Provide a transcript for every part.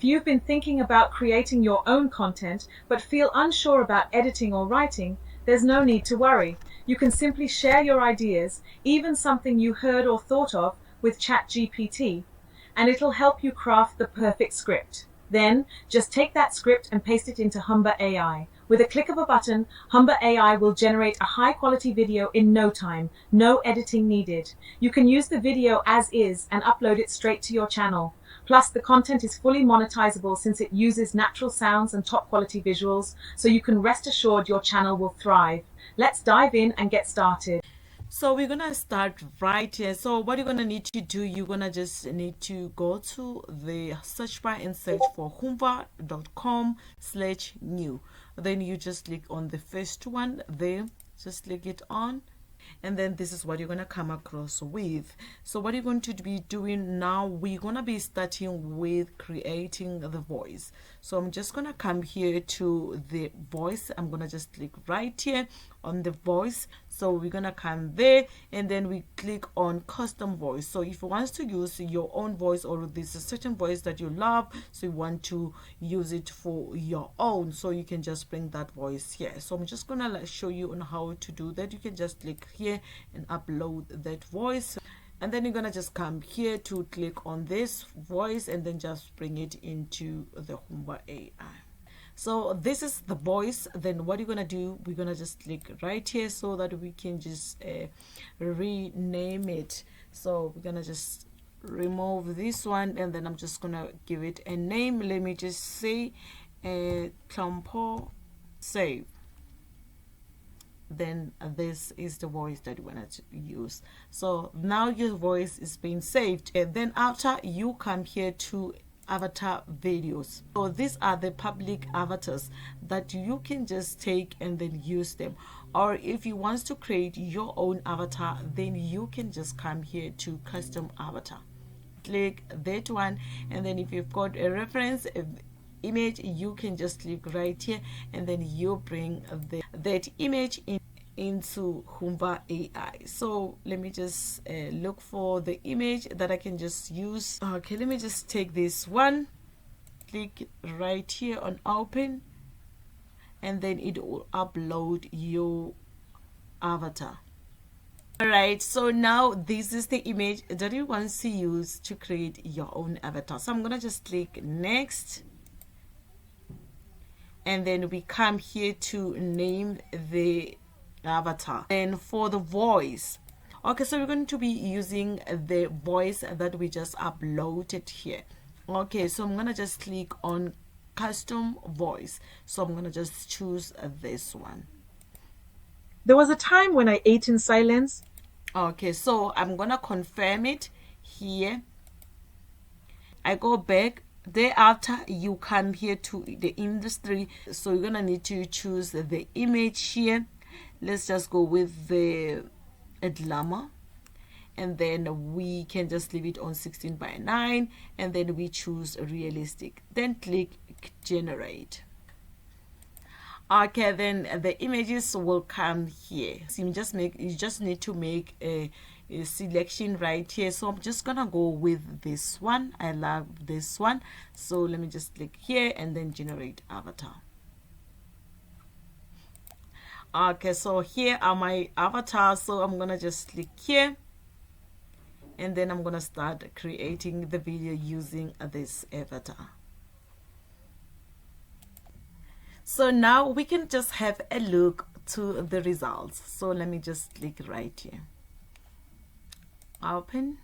If you've been thinking about creating your own content but feel unsure about editing or writing, there's no need to worry. You can simply share your ideas, even something you heard or thought of, with ChatGPT, and it'll help you craft the perfect script. Then, just take that script and paste it into Hume AI. With a click of a button, Hume AI will generate a high-quality video in no time, no editing needed. You can use the video as is and upload it straight to your channel. Plus, the content is fully monetizable since it uses natural sounds and top-quality visuals, so you can rest assured your channel will thrive. Let's dive in and get started. So we're gonna start right here. So what you're gonna need to do, you're gonna just need to go to the search bar and search for humva.com/new. Then you just click on the first one there, just click it on, and then this is what you're gonna come across with. So what you're going to be doing now, we're gonna be starting with creating the voice. So I'm just gonna come here to the voice. I'm gonna just click right here on the voice. So we're gonna come there and then we click on custom voice. So if you want to use your own voice, or there's a certain voice that you love, so you want to use it for your own, so you can just bring that voice here. So I'm just gonna show you on how to do that. You can just click here and upload that voice, and then you're gonna just come here to click on this voice and then just bring it into the Hume AI. So this is the voice. Then what you're gonna do, we're gonna just click right here so that we can just rename it. So we're gonna just remove this one, and then I'm just gonna give it a name. Let me just say Clampo Save. Then this is the voice that you want to use. So now your voice is being saved, and then after you come here to avatar videos. So these are the public avatars that you can just take and then use them. Or if you want to create your own avatar, then you can just come here to custom avatar, click that one, and then if you've got a reference image, you can just click right here and then you bring that image into Hume AI. So let me just look for the image that I can just use. Okay, let me just take this one, click right here on open, and then it will upload your avatar. Alright, so now this is the image that you want to use to create your own avatar. So I'm gonna just click next, and then we come here to name the avatar. And for the voice, okay, so we're going to be using the voice that we just uploaded here. Okay, so I'm gonna just click on custom voice. So I'm gonna just choose this one. There was a time when I ate in silence. Okay, so I'm gonna confirm it here. I go back. Thereafter, you come here to the industry. So you're gonna need to choose the image here. Let's just go with the glamour, and then we can just leave it on 16:9, and then we choose realistic, then click generate. Okay, then the images will come here. So you just need to make a selection right here. So I'm just gonna go with this one. I love this one, so let me just click here and then generate avatar. Okay, so here are my avatars. So I'm gonna just click here, and then I'm gonna start creating the video using this avatar. So now we can just have a look to the results. So let me just click right here, open.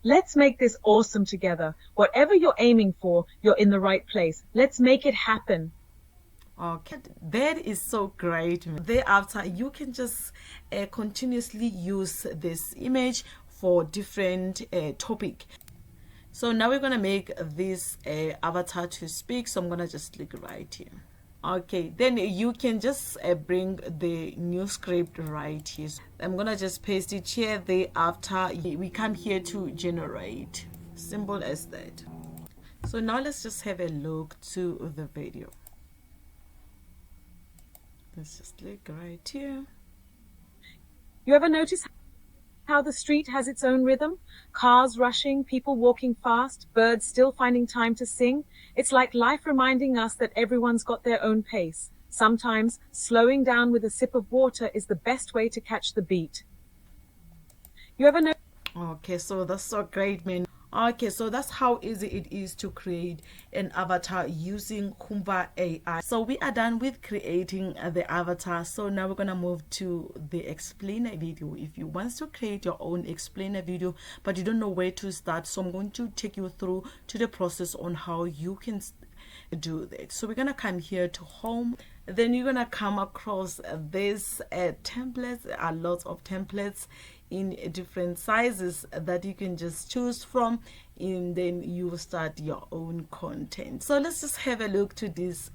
Let's make this awesome together. Whatever you're aiming for, you're in the right place. Let's make it happen. Okay, that is so great. Thereafter, you can just continuously use this image for different topic. So now we're gonna make this avatar to speak. So I'm gonna just click right here. Okay, then you can just bring the new script right here. I'm gonna just paste it here. Thereafter, we come here to generate. Simple as that. So now let's just have a look to the video. Let's just click right here. You ever notice how how the street has its own rhythm? Cars rushing, people walking fast, birds still finding time to sing. It's like life reminding us that everyone's got their own pace. Sometimes, slowing down with a sip of water is the best way to catch the beat. You ever know? Okay, so that's so great, man. Okay, so that's how easy it is to create an avatar using Hume AI. So we are done with creating the avatar. So now we're gonna move to the explainer video. If you want to create your own explainer video but you don't know where to start, so I'm going to take you through to the process on how you can do that. So we're gonna come here to home, then you're gonna come across this templates. There are lots of templates in different sizes that you can just choose from, and then you start your own content. So let's just have a look to this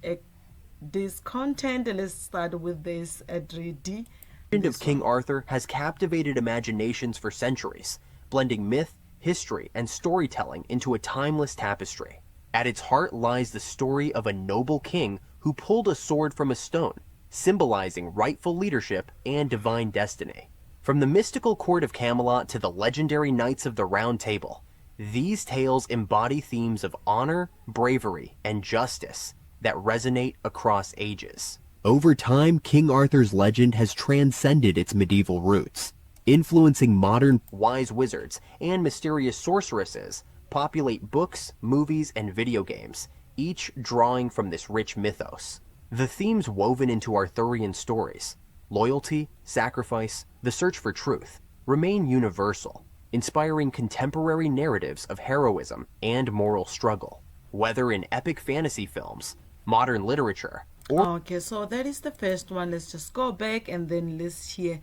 content, and let's start with this 3D. Legend of King Arthur has captivated imaginations for centuries, blending myth, history, and storytelling into a timeless tapestry. At its heart lies the story of a noble king who pulled a sword from a stone, symbolizing rightful leadership and divine destiny. From the mystical court of Camelot to the legendary Knights of the Round Table, these tales embody themes of honor, bravery, and justice that resonate across ages. Over time, King Arthur's legend has transcended its medieval roots, influencing modern wise wizards and mysterious sorceresses populate books, movies, and video games, each drawing from this rich mythos. The themes woven into Arthurian stories, loyalty, sacrifice, the search for truth, remain universal, inspiring contemporary narratives of heroism and moral struggle, whether in epic fantasy films, modern literature, or... Okay, so that is the first one. Let's just go back and then let's hear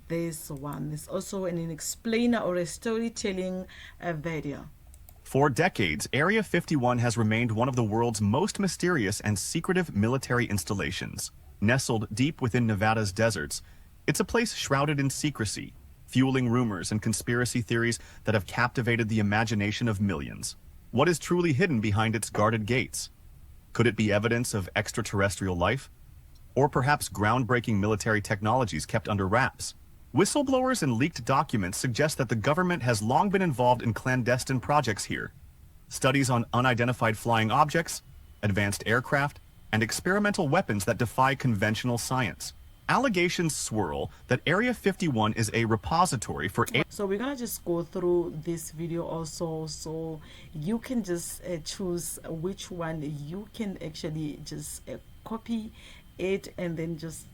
this one. It's also an explainer or a storytelling video. For decades, Area 51 has remained one of the world's most mysterious and secretive military installations. Nestled deep within Nevada's deserts, it's a place shrouded in secrecy, fueling rumors and conspiracy theories that have captivated the imagination of millions. What is truly hidden behind its guarded gates? Could it be evidence of extraterrestrial life? Or perhaps groundbreaking military technologies kept under wraps? Whistleblowers and leaked documents suggest that the government has long been involved in clandestine projects here. Studies on unidentified flying objects, advanced aircraft, and experimental weapons that defy conventional science. Allegations swirl that Area 51 is a repository for... So we're gonna just go through this video also, so you can just choose which one you can actually just copy it and then just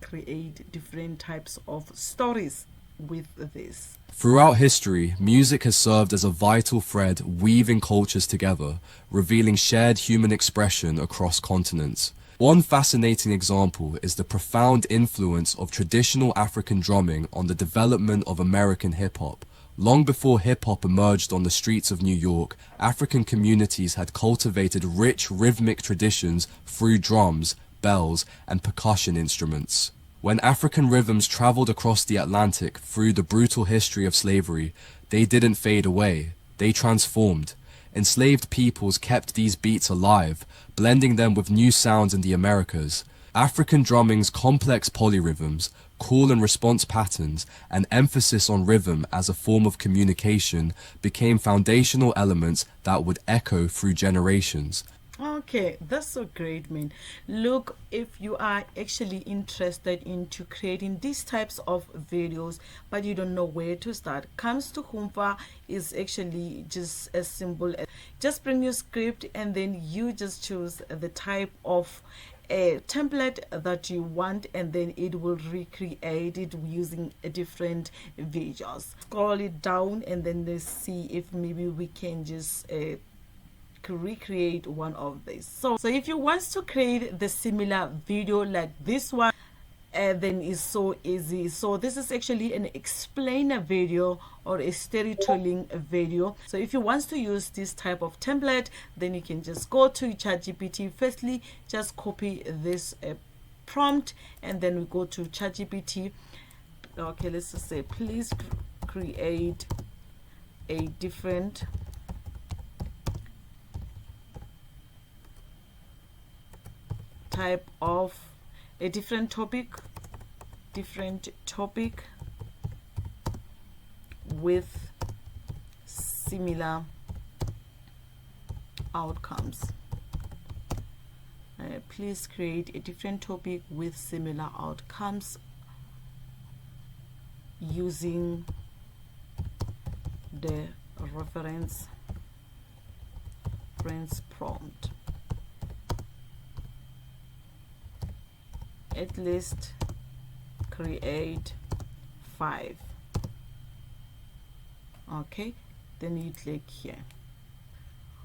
create different types of stories with this. Throughout history, music has served as a vital thread weaving cultures together, revealing shared human expression across continents. One fascinating example is the profound influence of traditional African drumming on the development of American hip-hop. Long before hip-hop emerged on the streets of New York, African communities had cultivated rich rhythmic traditions through drums, bells, and percussion instruments. When African rhythms traveled across the Atlantic through the brutal history of slavery, they didn't fade away, they transformed. Enslaved peoples kept these beats alive, blending them with new sounds in the Americas. African drumming's complex polyrhythms, call and response patterns, and emphasis on rhythm as a form of communication became foundational elements that would echo through generations. Okay, that's so great, man. Look, if you are actually interested into creating these types of videos but you don't know where to start, comes to Hume is actually just as simple as just bring your script and then you just choose the type of a template that you want, and then it will recreate it using a different visuals. Scroll it down and then let's see if maybe we can just recreate one of these. So if you want to create the similar video like this one, then it's so easy. So this is actually an explainer video or a storytelling video. So if you want to use this type of template, then you can just go to ChatGPT. Firstly, just copy this prompt and then we go to ChatGPT. Okay, let's just say please create a different type of a different topic with similar outcomes. Please create a different topic with similar outcomes using the reference prompt. At least create 5. Okay, then you click here.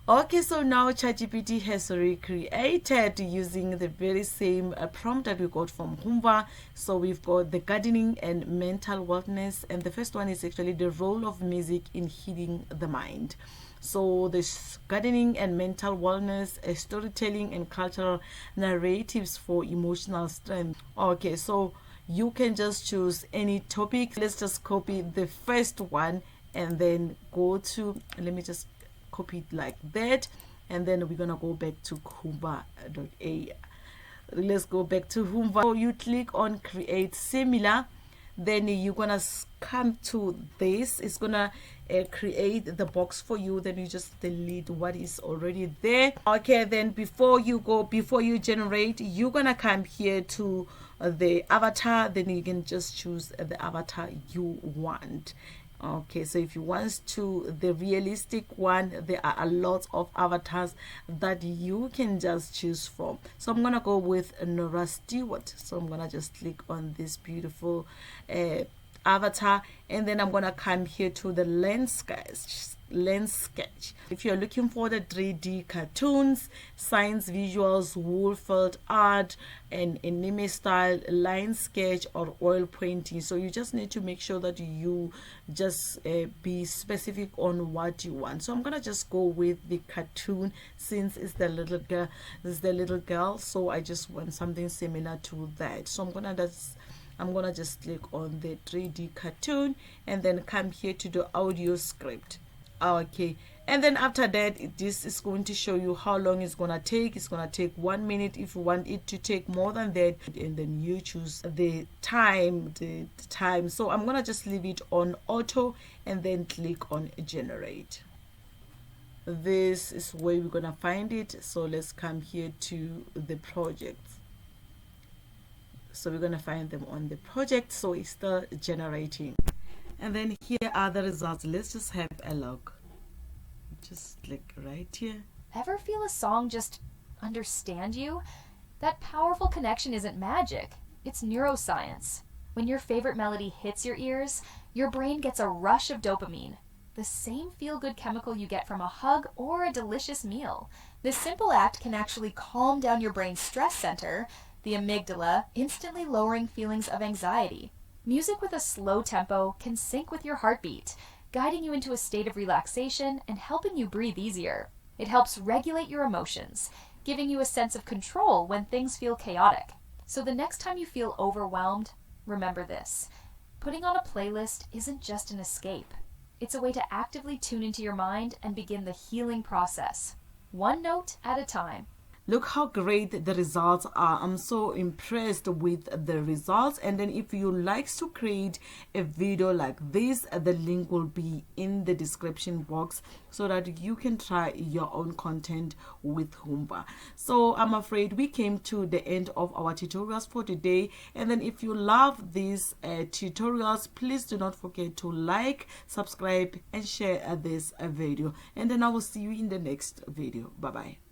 Okay, so now ChatGPT has recreated using the very same prompt that we got from Hume. So we've got the gardening and mental wellness, and the first one is actually the role of music in healing the mind. So this gardening and mental wellness, storytelling and cultural narratives for emotional strength. Okay, so you can just choose any topic. Let's just copy the first one and then go to, let me just copy it like that, and then we're gonna go back to Hume.ai. Let's go back to Hume. So you click on create similar, then you're gonna come to this. It's gonna create the box for you. Then you just delete what is already there. Okay, then before you generate, you're gonna come here to the avatar. Then you can just choose the avatar you want. Okay, so if you want to the realistic one, there are a lot of avatars that you can just choose from. So I'm gonna go with Nora Stewart. So I'm gonna just click on this beautiful avatar, and then I'm gonna come here to the lens sketch. If you're looking for the 3D cartoons, science visuals, wool felt art, and anime style line sketch or oil painting, so you just need to make sure that you just be specific on what you want. So I'm gonna just go with the cartoon since it's the little girl, so I just want something similar to that. So I'm gonna just click on the 3D cartoon and then come here to the audio script. Okay, and then after that, this is going to show you how long it's gonna take. It's gonna take 1 minute. If you want it to take more than that, and then you choose the time. So I'm gonna just leave it on auto and then click on generate. This is where we're gonna find it. So let's come here to the project. So we're gonna find them on the project. So it's still generating, and then here are the results. Let's just have a look. Just click right here. Ever feel a song just understand you? That powerful connection isn't magic, it's neuroscience. When your favorite melody hits your ears, your brain gets a rush of dopamine, the same feel-good chemical you get from a hug or a delicious meal. This simple act can actually calm down your brain's stress center, the amygdala, instantly lowering feelings of anxiety. Music with a slow tempo can sync with your heartbeat, guiding you into a state of relaxation and helping you breathe easier. It helps regulate your emotions, giving you a sense of control when things feel chaotic. So the next time you feel overwhelmed, remember this. Putting on a playlist isn't just an escape. It's a way to actively tune into your mind and begin the healing process, one note at a time. Look how great the results are. I'm so impressed with the results. And then if you like to create a video like this, the link will be in the description box so that you can try your own content with Hume. So I'm afraid we came to the end of our tutorials for today. And then if you love these tutorials, please do not forget to like, subscribe and share this video. And then I will see you in the next video. Bye bye.